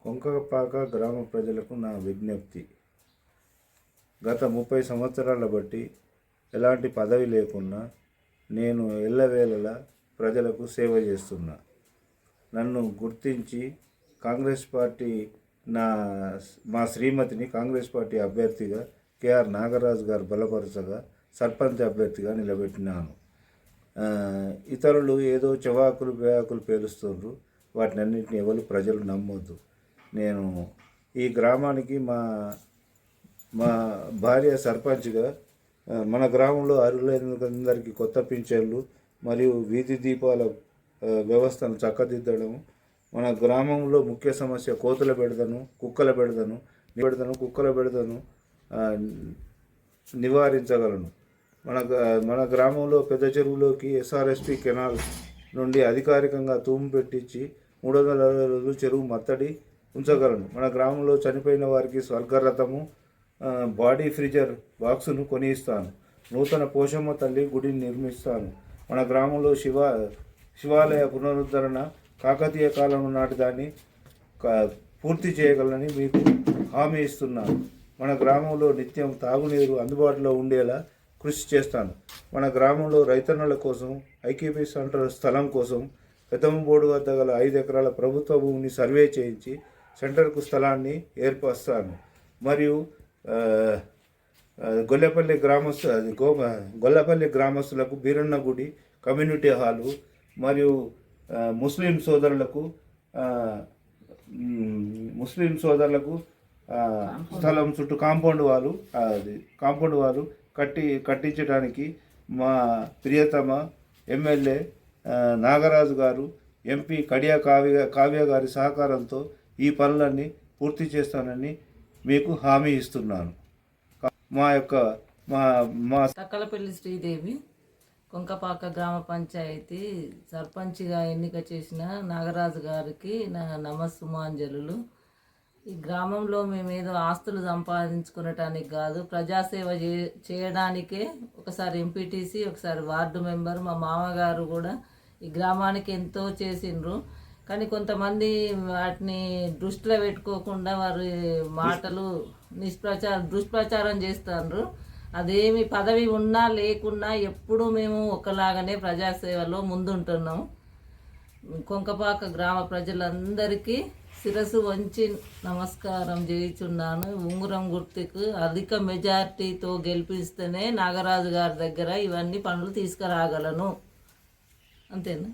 కొంకపాక గ్రామ ప్రజలకు నా విజ్ఞప్తి. గత 30 సంవత్సరాల బట్టి ఎలాంటి పదవి లేకున్నా నేను ఎల్లవేళలా ప్రజలకు సేవ చేస్తున్నా. నన్ను గుర్తించి కాంగ్రెస్ పార్టీ మా శ్రీమతిని కాంగ్రెస్ పార్టీ అభ్యర్థిగా కేఆర్ నాగరాజు గారు బలపరచగా సర్పంచ్ అభ్యర్థిగా నిలబెట్టినాను. ఇతరులు ఏదో చెవాకులు బేవాకులు పేలుస్తుండ్రు. వాటిని అన్నింటినీ ఎవరు ప్రజలు నమ్మొద్దు. నేను ఈ గ్రామానికి మా భార్య సర్పంచ్గా మన గ్రామంలో అర్హులైనందరికీ కొత్త పింఛన్లు మరియు వీధి దీపాల వ్యవస్థను చక్కదిద్దడం. మన గ్రామంలో ముఖ్య సమస్య కోతుల బెడదను, కుక్కల బెడదను కుక్కల బెడదను నివారించగలను. మన గ్రామంలో పెద్ద చెరువులోకి ఎస్ఆర్ఎస్పి కెనాల్ నుండి అధికారికంగా తూము పెట్టించి 360 రోజులు చెరువు మత్తడి ఉంచగలను. మన గ్రామంలో చనిపోయిన వారికి స్వర్గరథము బాడీ ఫ్రీజర్ బాక్సును కొనిస్తాను. నూతన పోషమ్మ తల్లి గుడిని నిర్మిస్తాను. మన గ్రామంలో శివాలయ పునరుద్ధరణ కాకతీయ కాలం నాటి దాన్ని పూర్తి చేయగలనని మీకు హామీ ఇస్తున్నాను. మన గ్రామంలో నిత్యం తాగునీరు అందుబాటులో ఉండేలా కృషి చేస్తాను. మన గ్రామంలో రైతన్నుల కోసం ఐకేపీ సెంటర్ స్థలం కోసం పెద్దమ్మబోడు వద్ద గల 5 ఎకరాల ప్రభుత్వ భూమిని సర్వే చేయించి సెంటర్కు స్థలాన్ని ఏర్పరుస్తాను. మరియు గొల్లపల్లి గ్రామస్తులకు బీరన్న గుడి, కమ్యూనిటీ హాలు మరియు ముస్లిం సోదరులకు స్థలం చుట్టూ కాంపౌండ్ వాళ్ళు కట్టించడానికి మా ప్రియతమ ఎమ్మెల్యే నాగరాజు గారు, ఎంపీ కడియా కావ్య గారి సహకారంతో ఈ పనులన్నీ పూర్తి చేస్తానని మీకు హామీ ఇస్తున్నాను. మా తక్కలపల్లి శ్రీదేవి, కొంకపాక గ్రామ పంచాయతీ సర్పంచ్గా ఎన్నిక చేసిన నాగరాజు గారికి నా నమస్సుమాంజలు. ఈ గ్రామంలో మేమేదో ఆస్తులు సంపాదించుకునటానికి కాదు, ప్రజాసేవ చేయడానికే ఒకసారి ఎంపీటీసీ, ఒకసారి వార్డు మెంబర్, మా మామగారు కూడా ఈ గ్రామానికి ఎంతో చేసిండ్రు. కానీ కొంతమంది వాటిని దృష్టిలో పెట్టుకోకుండా వారి మాటలు దుష్ప్రచారం చేస్తున్నారు. అదేమి పదవి ఉన్నా లేకున్నా ఎప్పుడూ మేము ఒకలాగానే ప్రజాసేవలో ముందుంటున్నాం. కొంకపాక గ్రామ ప్రజలందరికీ శిరస్సు వంచి నమస్కారం చేయుచున్నాను. ఉంగురం గుర్తుకు అధిక మెజార్టీతో గెలిపిస్తేనే నాగరాజు గారి దగ్గర ఇవన్నీ పనులు తీసుకురాగలను. అంతేనా?